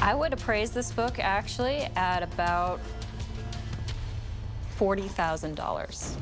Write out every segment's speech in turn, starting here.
I would appraise this book actually at about $40,000.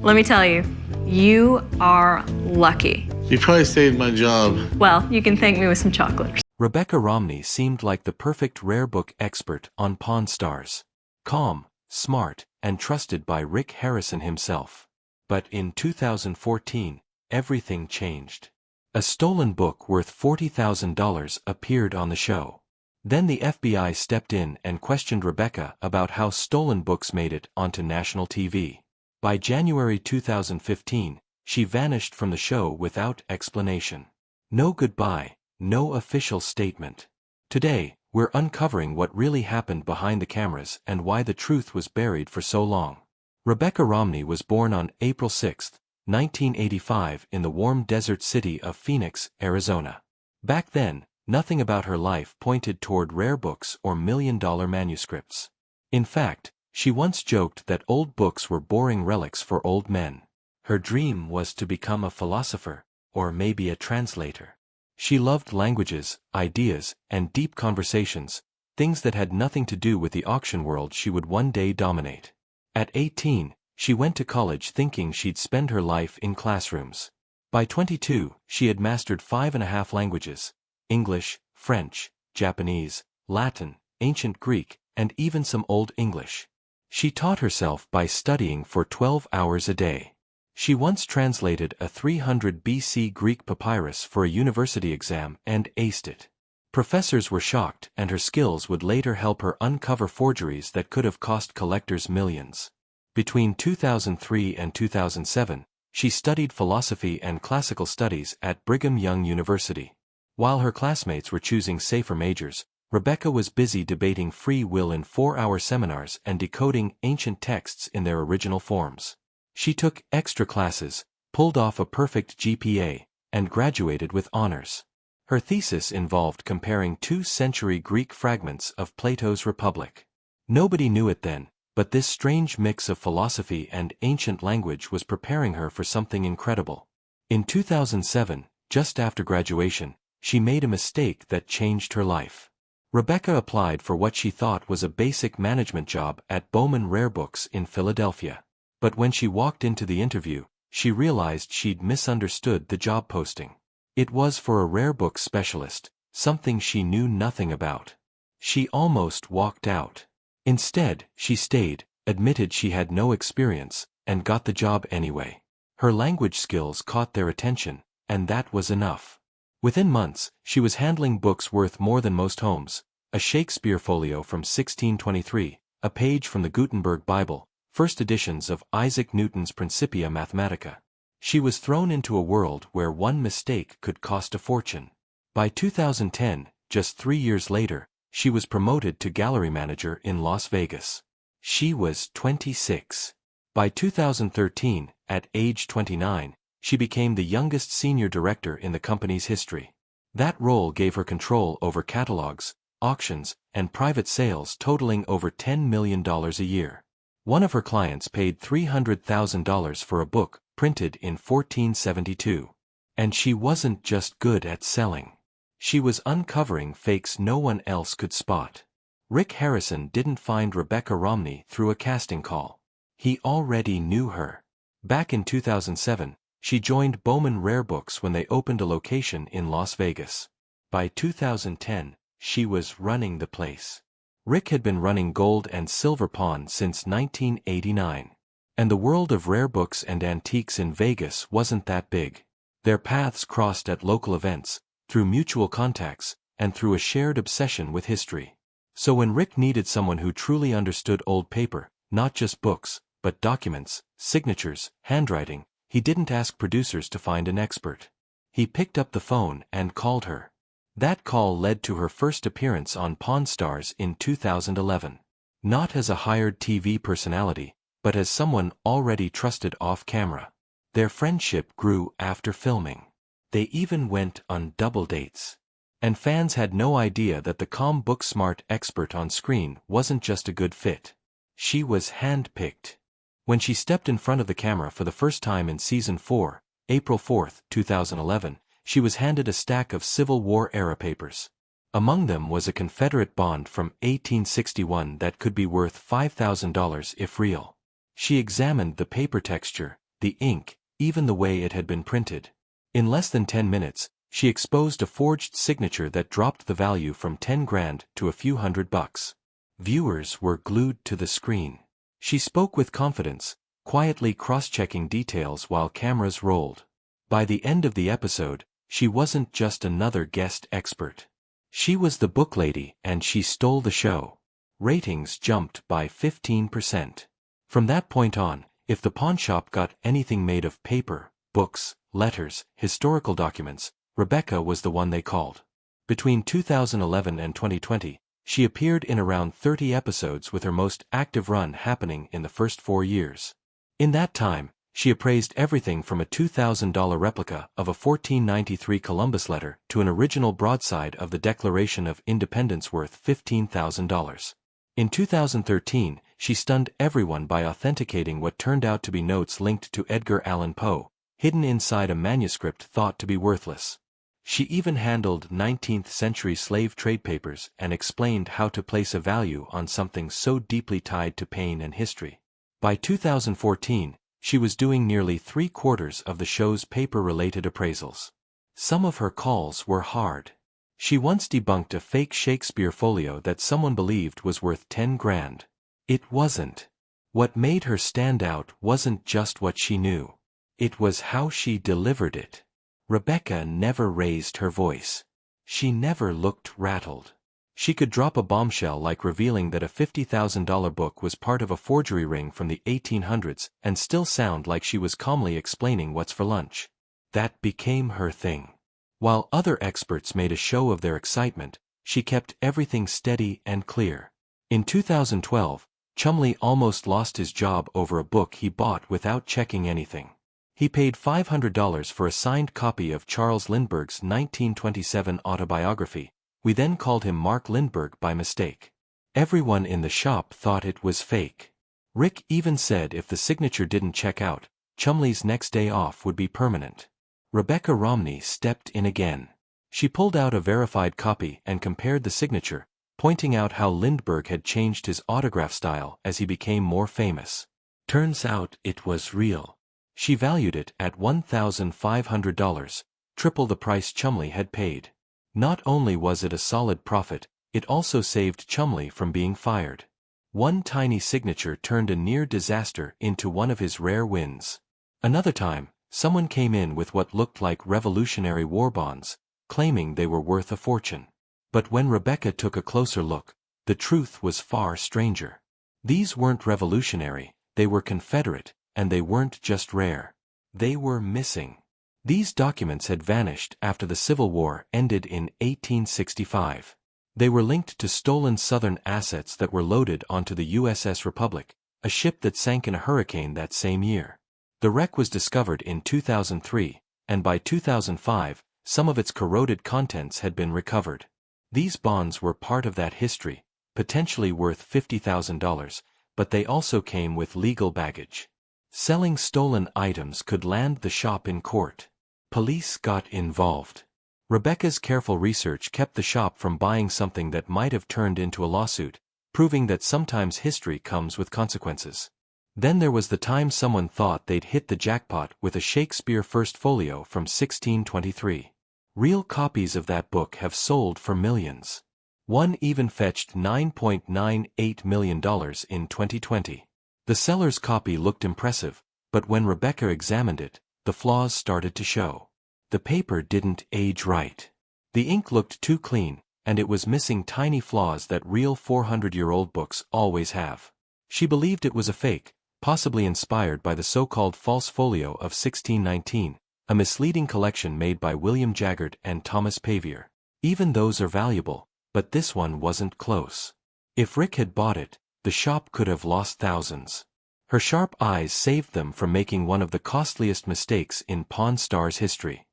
Let me tell you, you are lucky. You probably saved my job. Well, you can thank me with some chocolate. Rebecca Romney seemed like the perfect rare book expert on Pawn Stars. Calm, smart, and trusted by Rick Harrison himself. But in 2014, everything changed. A stolen book worth $40,000 appeared on the show. Then the FBI stepped in and questioned Rebecca about how stolen books made it onto national TV. By January 2015, she vanished from the show without explanation. No goodbye, no official statement. Today, we're uncovering what really happened behind the cameras and why the truth was buried for so long. Rebecca Romney was born on April 6, 1985 in the warm desert city of Phoenix, Arizona. Back then, nothing about her life pointed toward rare books or million-dollar manuscripts. In fact, she once joked that old books were boring relics for old men. Her dream was to become a philosopher, or maybe a translator. She loved languages, ideas, and deep conversations, things that had nothing to do with the auction world she would one day dominate. At 18, she went to college thinking she'd spend her life in classrooms. By 22, she had mastered 5.5 languages: English, French, Japanese, Latin, Ancient Greek, and even some Old English. She taught herself by studying for 12 hours a day. She once translated a 300 BC Greek papyrus for a university exam and aced it. Professors were shocked, and her skills would later help her uncover forgeries that could have cost collectors millions. Between 2003 and 2007, she studied philosophy and classical studies at Brigham Young University. While her classmates were choosing safer majors, Rebecca was busy debating free will in 4-hour seminars and decoding ancient texts in their original forms. She took extra classes, pulled off a perfect GPA, and graduated with honors. Her thesis involved comparing 2nd-century Greek fragments of Plato's Republic. Nobody knew it then, but this strange mix of philosophy and ancient language was preparing her for something incredible. In 2007, just after graduation, she made a mistake that changed her life. Rebecca applied for what she thought was a basic management job at Bowman Rare Books in Philadelphia. But when she walked into the interview, she realized she'd misunderstood the job posting. It was for a rare book specialist, something she knew nothing about. She almost walked out. Instead, she stayed, admitted she had no experience, and got the job anyway. Her language skills caught their attention, and that was enough. Within months, she was handling books worth more than most homes: a Shakespeare folio from 1623, a page from the Gutenberg Bible, first editions of Isaac Newton's Principia Mathematica. She was thrown into a world where one mistake could cost a fortune. By 2010, just 3 years later, she was promoted to gallery manager in Las Vegas. She was 26. By 2013, at age 29, she became the youngest senior director in the company's history. That role gave her control over catalogs, auctions, and private sales totaling over $10 million a year. One of her clients paid $300,000 for a book printed in 1472. And she wasn't just good at selling. She was uncovering fakes no one else could spot. Rick Harrison didn't find Rebecca Romney through a casting call. He already knew her. Back in 2007, she joined Bowman Rare Books when they opened a location in Las Vegas. By 2010, she was running the place. Rick had been running gold and silver pawn since 1989. And the world of rare books and antiques in Vegas wasn't that big. Their paths crossed at local events, through mutual contacts, and through a shared obsession with history. So when Rick needed someone who truly understood old paper, not just books, but documents, signatures, handwriting, he didn't ask producers to find an expert. He picked up the phone and called her. That call led to her first appearance on Pawn Stars in 2011. Not as a hired TV personality, but as someone already trusted off-camera. Their friendship grew after filming. They even went on double dates. And fans had no idea that the calm book-smart expert on screen wasn't just a good fit. She was hand-picked. When she stepped in front of the camera for the first time in Season 4, April 4, 2011, she was handed a stack of Civil War-era papers. Among them was a Confederate bond from 1861 that could be worth $5,000 if real. She examined the paper texture, the ink, even the way it had been printed. In less than 10 minutes, she exposed a forged signature that dropped the value from 10 grand to a few $100. Viewers were glued to the screen. She spoke with confidence, quietly cross-checking details while cameras rolled. By the end of the episode, she wasn't just another guest expert. She was the book lady, and she stole the show. Ratings jumped by 15%. From that point on, if the pawnshop got anything made of paper, books, letters, historical documents, Rebecca was the one they called. Between 2011 and 2020, she appeared in around 30 episodes, with her most active run happening in the first 4 years. In that time, she appraised everything from a $2,000 replica of a 1493 Columbus letter to an original broadside of the Declaration of Independence worth $15,000. In 2013, she stunned everyone by authenticating what turned out to be notes linked to Edgar Allan Poe, hidden inside a manuscript thought to be worthless. She even handled 19th-century slave trade papers and explained how to place a value on something so deeply tied to pain and history. By 2014, she was doing nearly 3/4 of the show's paper-related appraisals. Some of her calls were hard. She once debunked a fake Shakespeare folio that someone believed was worth 10 grand. It wasn't. What made her stand out wasn't just what she knew. It was how she delivered it. Rebecca never raised her voice. She never looked rattled. She could drop a bombshell like revealing that a $50,000 book was part of a forgery ring from the 1800s and still sound like she was calmly explaining what's for lunch. That became her thing. While other experts made a show of their excitement, she kept everything steady and clear. In 2012, Chumley almost lost his job over a book he bought without checking anything. He paid $500 for a signed copy of Charles Lindbergh's 1927 autobiography. We then called him Mark Lindbergh by mistake. Everyone in the shop thought it was fake. Rick even said if the signature didn't check out, Chumley's next day off would be permanent. Rebecca Romney stepped in again. She pulled out a verified copy and compared the signature, pointing out how Lindbergh had changed his autograph style as he became more famous. Turns out it was real. She valued it at $1,500, triple the price Chumley had paid. Not only was it a solid profit, it also saved Chumley from being fired. One tiny signature turned a near disaster into one of his rare wins. Another time, someone came in with what looked like Revolutionary War bonds, claiming they were worth a fortune. But when Rebecca took a closer look, the truth was far stranger. These weren't revolutionary, they were Confederate, and they weren't just rare. They were missing. These documents had vanished after the Civil War ended in 1865. They were linked to stolen Southern assets that were loaded onto the USS Republic, a ship that sank in a hurricane that same year. The wreck was discovered in 2003, and by 2005, some of its corroded contents had been recovered. These bonds were part of that history, potentially worth $50,000, but they also came with legal baggage. Selling stolen items could land the shop in court. Police got involved. Rebecca's careful research kept the shop from buying something that might have turned into a lawsuit, proving that sometimes history comes with consequences. Then there was the time someone thought they'd hit the jackpot with a Shakespeare First Folio from 1623. Real copies of that book have sold for millions. One even fetched $9.98 million in 2020. The seller's copy looked impressive, but when Rebecca examined it, the flaws started to show. The paper didn't age right. The ink looked too clean, and it was missing tiny flaws that real 400-year-old books always have. She believed it was a fake, possibly inspired by the so-called false folio of 1619, a misleading collection made by William Jaggard and Thomas Pavier. Even those are valuable, but this one wasn't close. If Rick had bought it, the shop could have lost thousands. Her sharp eyes saved them from making one of the costliest mistakes in Pawn Stars history.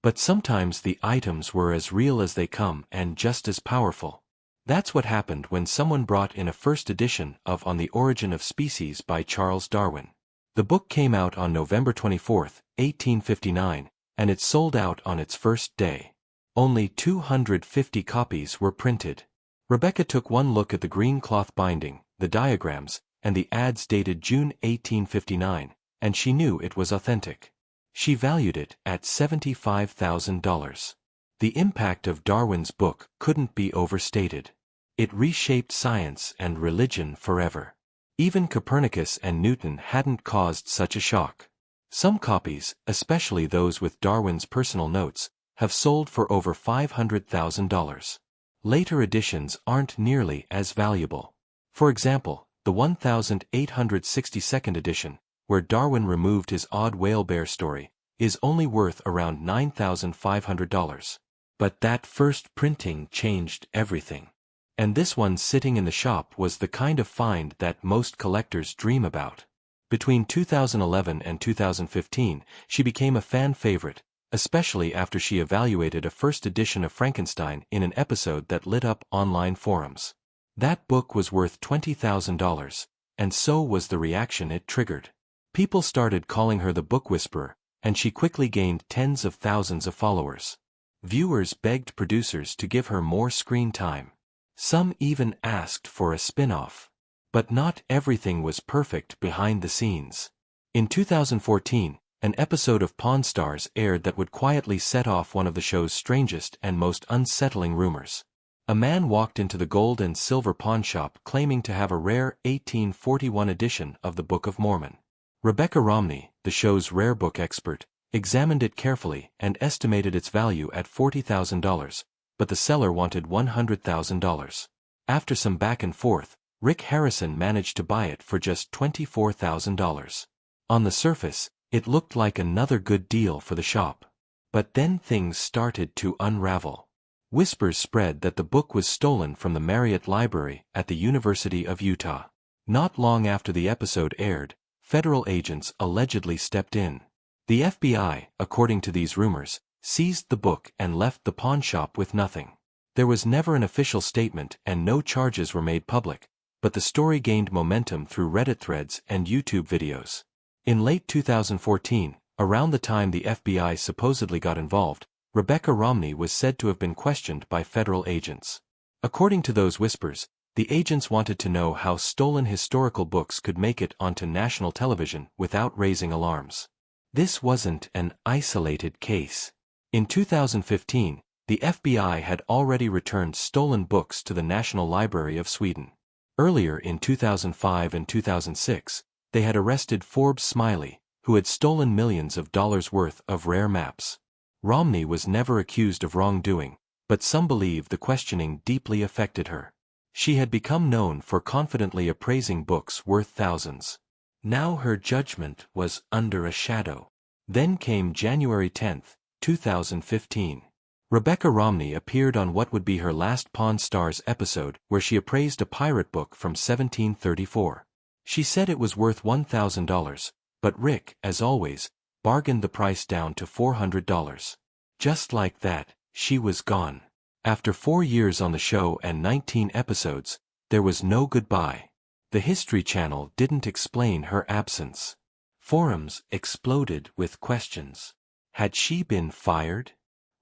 But sometimes the items were as real as they come and just as powerful. That's what happened when someone brought in a first edition of On the Origin of Species by Charles Darwin. The book came out on November 24, 1859, and it sold out on its first day. Only 250 copies were printed. Rebecca took one look at the green cloth binding, the diagrams, and the ads dated June 1859, and she knew it was authentic. She valued it at $75,000. The impact of Darwin's book couldn't be overstated. It reshaped science and religion forever. Even Copernicus and Newton hadn't caused such a shock. Some copies, especially those with Darwin's personal notes, have sold for over $500,000. Later editions aren't nearly as valuable. For example, the 1862nd edition, where Darwin removed his odd whale bear story, is only worth around $9,500. But that first printing changed everything. And this one sitting in the shop was the kind of find that most collectors dream about. Between 2011 and 2015, she became a fan favorite, especially after she evaluated a first edition of Frankenstein in an episode that lit up online forums. That book was worth $20,000, and so was the reaction it triggered. People started calling her the book whisperer, and she quickly gained tens of thousands of followers. Viewers begged producers to give her more screen time. Some even asked for a spin-off. But not everything was perfect behind the scenes. In 2014, an episode of Pawn Stars aired that would quietly set off one of the show's strangest and most unsettling rumors. A man walked into the gold and silver pawn shop claiming to have a rare 1841 edition of the Book of Mormon. Rebecca Romney, the show's rare book expert, examined it carefully and estimated its value at $40,000, but the seller wanted $100,000. After some back and forth, Rick Harrison managed to buy it for just $24,000. On the surface, it looked like another good deal for the shop. But then things started to unravel. Whispers spread that the book was stolen from the Marriott Library at the University of Utah. Not long after the episode aired, federal agents allegedly stepped in. The FBI, according to these rumors, seized the book and left the pawn shop with nothing. There was never an official statement and no charges were made public, but the story gained momentum through Reddit threads and YouTube videos. In late 2014, around the time the FBI supposedly got involved, Rebecca Romney was said to have been questioned by federal agents. According to those whispers, the agents wanted to know how stolen historical books could make it onto national television without raising alarms. This wasn't an isolated case. In 2015, the FBI had already returned stolen books to the National Library of Sweden. Earlier in 2005 and 2006, they had arrested Forbes Smiley, who had stolen millions of dollars worth of rare maps. Romney was never accused of wrongdoing, but some believe the questioning deeply affected her. She had become known for confidently appraising books worth thousands. Now her judgment was under a shadow. Then came January 10, 2015. Rebecca Romney appeared on what would be her last Pawn Stars episode where she appraised a pirate book from 1734. She said it was worth $1,000, but Rick, as always, bargained the price down to $400. Just like that, she was gone. After 4 years on the show and 19 episodes, there was no goodbye. The History Channel didn't explain her absence. Forums exploded with questions. Had she been fired?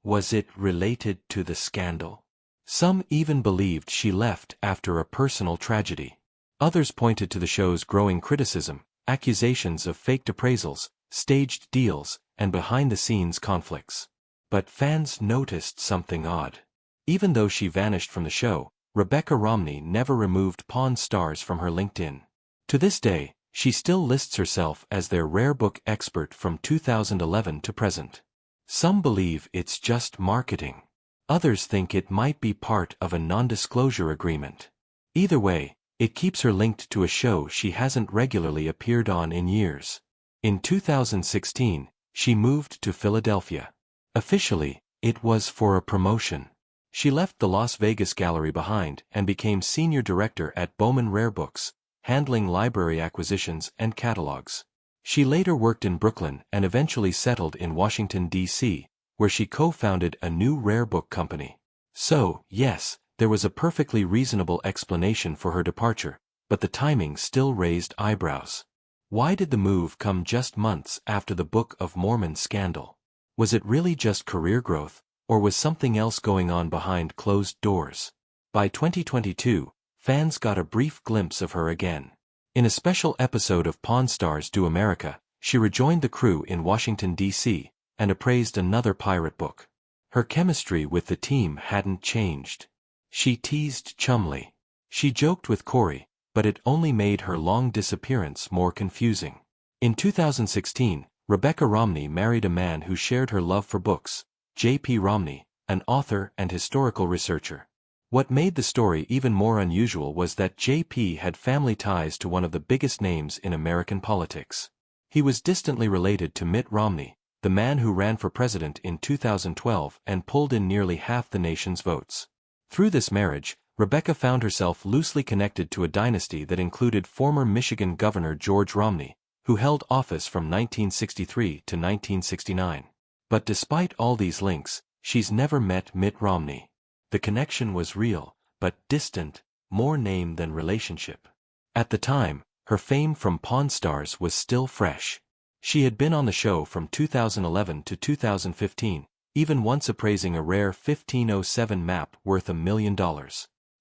Was it related to the scandal? Some even believed she left after a personal tragedy. Others pointed to the show's growing criticism, accusations of faked appraisals, staged deals, and behind-the-scenes conflicts. But fans noticed something odd. Even though she vanished from the show, Rebecca Romney never removed Pawn Stars from her LinkedIn. To this day, she still lists herself as their rare book expert from 2011 to present. Some believe it's just marketing. Others think it might be part of a non-disclosure agreement. Either way, it keeps her linked to a show she hasn't regularly appeared on in years. In 2016, she moved to Philadelphia. Officially, it was for a promotion. She left the Las Vegas gallery behind and became senior director at Bowman Rare Books, handling library acquisitions and catalogs. She later worked in Brooklyn and eventually settled in Washington, D.C., where she co-founded a new rare book company. So, yes, there was a perfectly reasonable explanation for her departure, but the timing still raised eyebrows. Why did the move come just months after the Book of Mormon scandal? Was it really just career growth, or was something else going on behind closed doors? By 2022, fans got a brief glimpse of her again. In a special episode of Pawn Stars Do America, she rejoined the crew in Washington, D.C., and appraised another pirate book. Her chemistry with the team hadn't changed. She teased Chumley. She joked with Corey, but it only made her long disappearance more confusing. In 2016, Rebecca Romney married a man who shared her love for books, J.P. Romney, an author and historical researcher. What made the story even more unusual was that J.P. had family ties to one of the biggest names in American politics. He was distantly related to Mitt Romney, the man who ran for president in 2012 and pulled in nearly half the nation's votes. Through this marriage, Rebecca found herself loosely connected to a dynasty that included former Michigan Governor George Romney, who held office from 1963 to 1969. But despite all these links, she's never met Mitt Romney. The connection was real, but distant, more name than relationship. At the time, her fame from Pawn Stars was still fresh. She had been on the show from 2011 to 2015, even once appraising a rare 1507 map worth $1 million.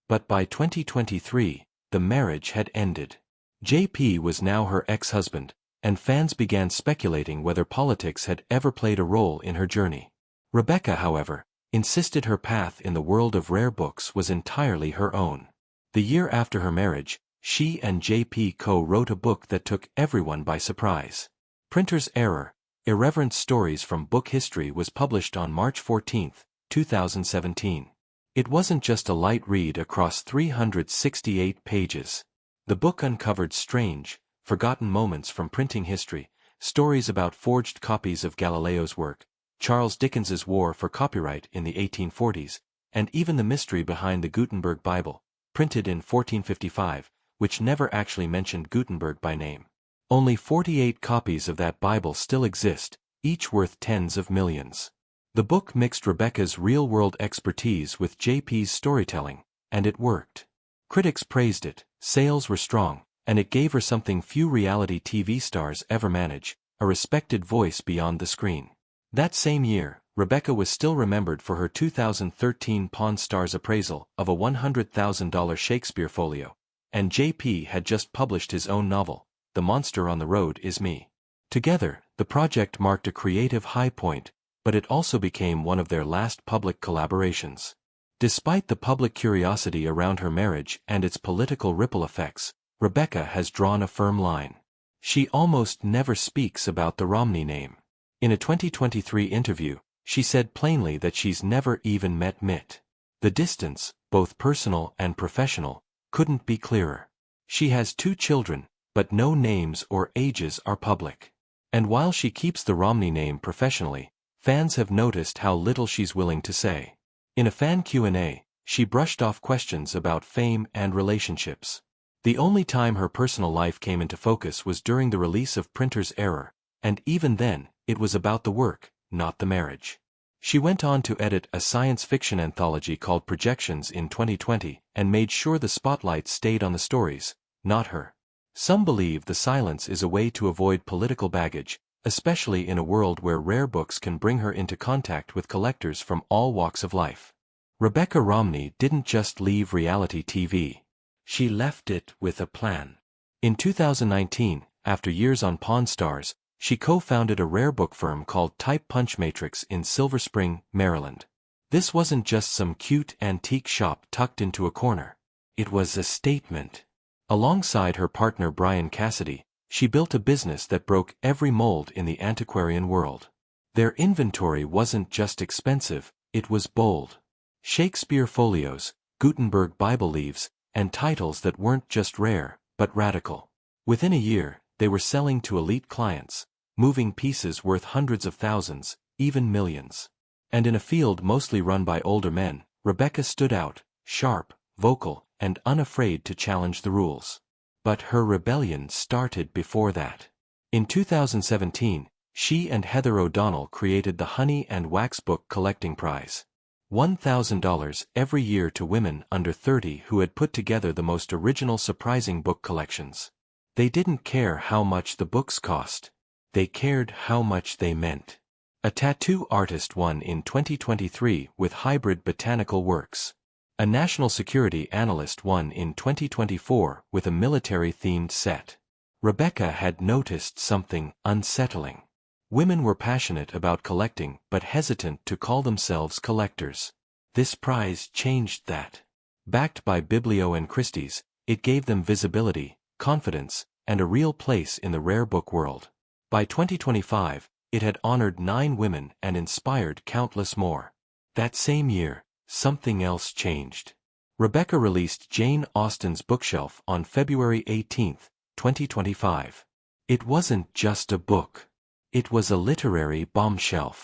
But by 2023, the marriage had ended. JP was now her ex-husband, and fans began speculating whether politics had ever played a role in her journey. Rebecca, however, insisted her path in the world of rare books was entirely her own. The year after her marriage, she and JP co-wrote a book that took everyone by surprise. Printer's Error, Irreverent Stories from Book History was published on March 14, 2017. It wasn't just a light read across 368 pages. The book uncovered strange, forgotten moments from printing history, stories about forged copies of Galileo's work, Charles Dickens's war for copyright in the 1840s, and even the mystery behind the Gutenberg Bible, printed in 1455, which never actually mentioned Gutenberg by name. Only 48 copies of that Bible still exist, each worth tens of millions. The book mixed Rebecca's real-world expertise with JP's storytelling, and it worked. Critics praised it, sales were strong, and it gave her something few reality TV stars ever manage, a respected voice beyond the screen. That same year, Rebecca was still remembered for her 2013 Pawn Stars appraisal of a $100,000 Shakespeare folio, and JP had just published his own novel, The Monster on the Road Is Me. Together, the project marked a creative high point, but it also became one of their last public collaborations. Despite the public curiosity around her marriage and its political ripple effects, Rebecca has drawn a firm line. She almost never speaks about the Romney name. In a 2023 interview, she said plainly that she's never even met Mitt. The distance, both personal and professional, couldn't be clearer. She has 2 children, but no names or ages are public. And while she keeps the Romney name professionally, fans have noticed how little she's willing to say. In a fan Q&A, she brushed off questions about fame and relationships. The only time her personal life came into focus was during the release of Printer's Error, and even then, it was about the work, not the marriage. She went on to edit a science fiction anthology called Projections in 2020 and made sure the spotlight stayed on the stories, not her. Some believe the silence is a way to avoid political baggage, especially in a world where rare books can bring her into contact with collectors from all walks of life. Rebecca Romney didn't just leave reality TV. She left it with a plan. In 2019, after years on Pawn Stars, she co-founded a rare book firm called Type Punch Matrix in Silver Spring, Maryland. This wasn't just some cute antique shop tucked into a corner. It was a statement. Alongside her partner Brian Cassidy, she built a business that broke every mold in the antiquarian world. Their inventory wasn't just expensive, it was bold. Shakespeare folios, Gutenberg Bible leaves, and titles that weren't just rare, but radical. Within a year, they were selling to elite clients, moving pieces worth hundreds of thousands, even millions. And in a field mostly run by older men, Rebecca stood out, sharp, vocal, and unafraid to challenge the rules. But her rebellion started before that. In 2017, she and Heather O'Donnell created the Honey and Wax Book Collecting Prize. $1,000 every year to women under 30 who had put together the most original surprising book collections. They didn't care how much the books cost. They cared how much they meant. A tattoo artist won in 2023 with hybrid botanical works. A national security analyst won in 2024 with a military-themed set. Rebecca had noticed something unsettling. Women were passionate about collecting but hesitant to call themselves collectors. This prize changed that. Backed by Biblio and Christie's, it gave them visibility, confidence, and a real place in the rare book world. By 2025, it had honored 9 women and inspired countless more. That same year, something else changed. Rebecca released Jane Austen's bookshelf on February 18, 2025. It wasn't just a book. It was a literary bombshell.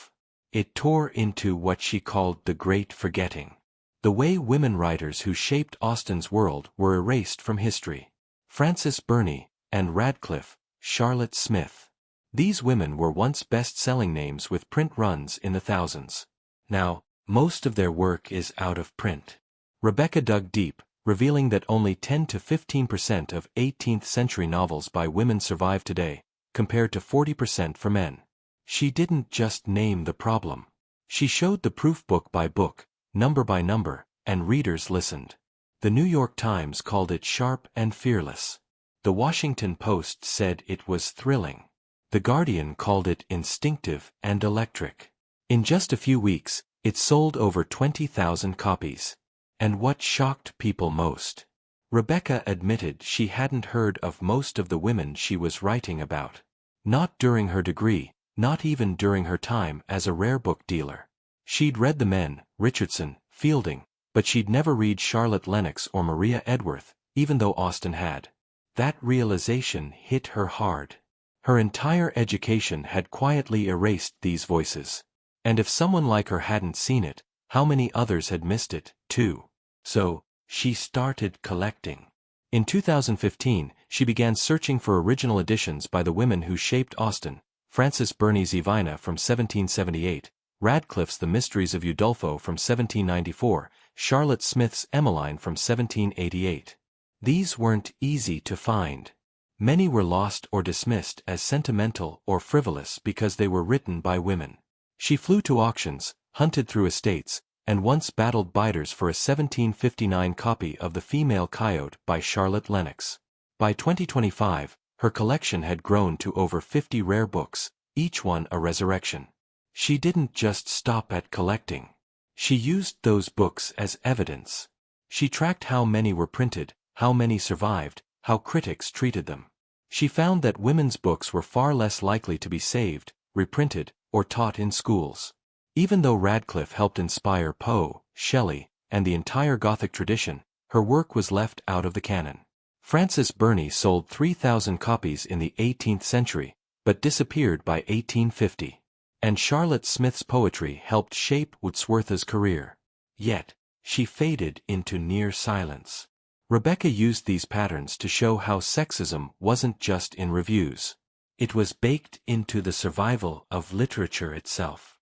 It tore into what she called the Great Forgetting. The way women writers who shaped Austen's world were erased from history. Frances Burney, Anne Radcliffe, Charlotte Smith. These women were once best-selling names with print runs in the thousands. Now, most of their work is out of print. Rebecca dug deep, revealing that only 10 to 15% of 18th-century novels by women survive today, compared to 40% for men. She didn't just name the problem. She showed the proof book by book, number by number, and readers listened. The New York Times called it sharp and fearless. The Washington Post said it was thrilling. The Guardian called it instinctive and electric. In just a few weeks, it sold over 20,000 copies. And what shocked people most? Rebecca admitted she hadn't heard of most of the women she was writing about. Not during her degree, not even during her time as a rare book dealer. She'd read the men, Richardson, Fielding, but she'd never read Charlotte Lennox or Maria Edgeworth, even though Austen had. That realization hit her hard. Her entire education had quietly erased these voices. And if someone like her hadn't seen it, how many others had missed it, too? So, she started collecting. In 2015, she began searching for original editions by the women who shaped Austen: Frances Burney's Evina from 1778, Radcliffe's The Mysteries of Udolpho from 1794, Charlotte Smith's Emmeline from 1788. These weren't easy to find. Many were lost or dismissed as sentimental or frivolous because they were written by women. She flew to auctions, hunted through estates, and once battled bidders for a 1759 copy of The Female Coyote by Charlotte Lennox. By 2025, her collection had grown to over 50 rare books, each one a resurrection. She didn't just stop at collecting. She used those books as evidence. She tracked how many were printed, how many survived, how critics treated them. She found that women's books were far less likely to be saved, reprinted, or taught in schools. Even though Radcliffe helped inspire Poe, Shelley, and the entire Gothic tradition, her work was left out of the canon. Frances Burney sold 3,000 copies in the 18th century, but disappeared by 1850. And Charlotte Smith's poetry helped shape Wordsworth's career. Yet, she faded into near silence. Rebecca used these patterns to show how sexism wasn't just in reviews. It was baked into the survival of literature itself.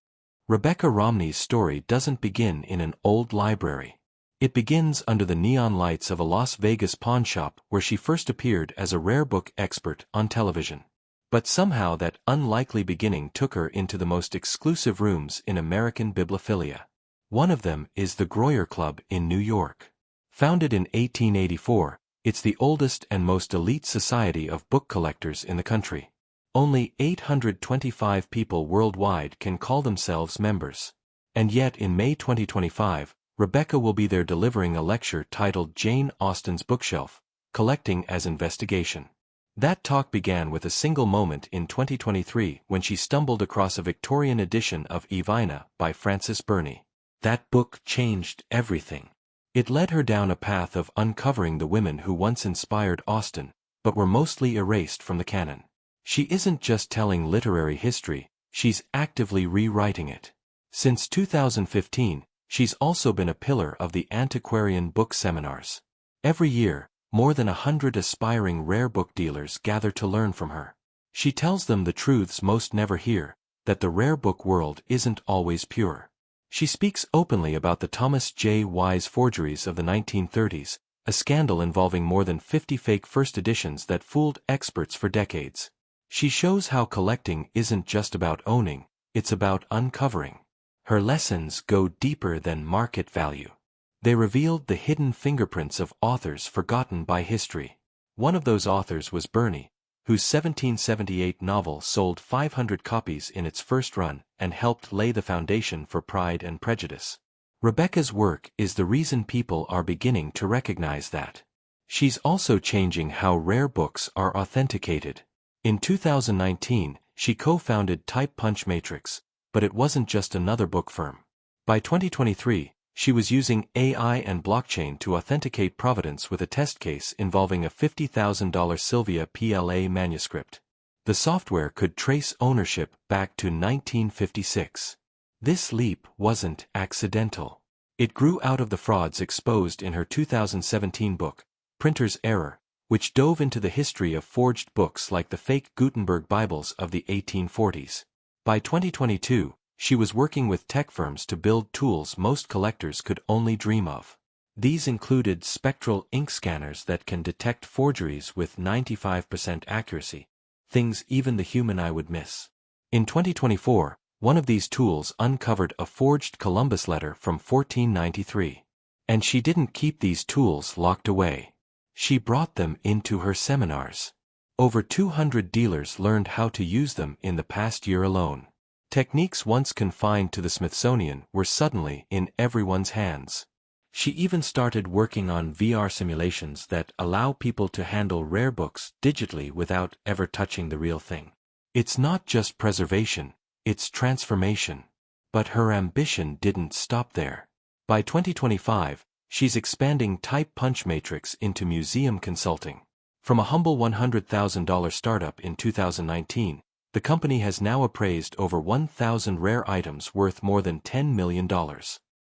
Rebecca Romney's story doesn't begin in an old library. It begins under the neon lights of a Las Vegas pawnshop where she first appeared as a rare book expert on television. But somehow that unlikely beginning took her into the most exclusive rooms in American bibliophilia. One of them is the Greuer Club in New York. Founded in 1884, it's the oldest and most elite society of book collectors in the country. Only 825 people worldwide can call themselves members. And yet in May 2025, Rebecca will be there delivering a lecture titled Jane Austen's Bookshelf, Collecting as Investigation. That talk began with a single moment in 2023 when she stumbled across a Victorian edition of Evina by Frances Burney. That book changed everything. It led her down a path of uncovering the women who once inspired Austen, but were mostly erased from the canon. She isn't just telling literary history, she's actively rewriting it. Since 2015, she's also been a pillar of the antiquarian book seminars. Every year, more than 100 aspiring rare book dealers gather to learn from her. She tells them the truths most never hear, that the rare book world isn't always pure. She speaks openly about the Thomas J. Wise forgeries of the 1930s, a scandal involving more than 50 fake first editions that fooled experts for decades. She shows how collecting isn't just about owning, it's about uncovering. Her lessons go deeper than market value. They revealed the hidden fingerprints of authors forgotten by history. One of those authors was Burney, whose 1778 novel sold 500 copies in its first run and helped lay the foundation for Pride and Prejudice. Rebecca's work is the reason people are beginning to recognize that. She's also changing how rare books are authenticated. In 2019, she co-founded Type Punch Matrix, but it wasn't just another book firm. By 2023, she was using AI and blockchain to authenticate Providence with a test case involving a $50,000 Sylvia PLA manuscript. The software could trace ownership back to 1956. This leap wasn't accidental. It grew out of the frauds exposed in her 2017 book, Printer's Error, which dove into the history of forged books like the fake Gutenberg Bibles of the 1840s. By 2022, she was working with tech firms to build tools most collectors could only dream of. These included spectral ink scanners that can detect forgeries with 95% accuracy, things even the human eye would miss. In 2024, one of these tools uncovered a forged Columbus letter from 1493. And she didn't keep these tools locked away. She brought them into her seminars. Over 200 dealers learned how to use them in the past year alone. Techniques once confined to the Smithsonian were suddenly in everyone's hands. She even started working on VR simulations that allow people to handle rare books digitally without ever touching the real thing. It's not just preservation, it's transformation. But her ambition didn't stop there. By 2025, she's expanding Type Punch Matrix into museum consulting. From a humble $100,000 startup in 2019, the company has now appraised over 1,000 rare items worth more than $10 million.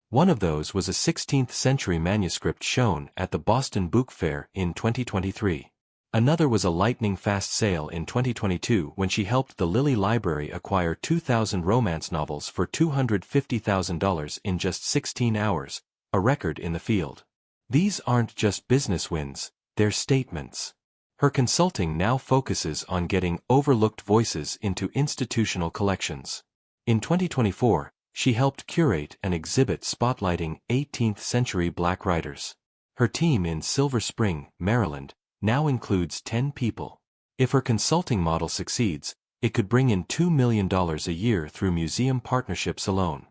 One of those was a 16th-century manuscript shown at the Boston Book Fair in 2023. Another was a lightning-fast sale in 2022 when she helped the Lilly Library acquire 2,000 romance novels for $250,000 in just 16 hours, a record in the field. These aren't just business wins, they're statements. Her consulting now focuses on getting overlooked voices into institutional collections. In 2024, she helped curate an exhibit spotlighting 18th-century Black writers. Her team in Silver Spring, Maryland, now includes 10 people. If her consulting model succeeds, it could bring in $2 million a year through museum partnerships alone.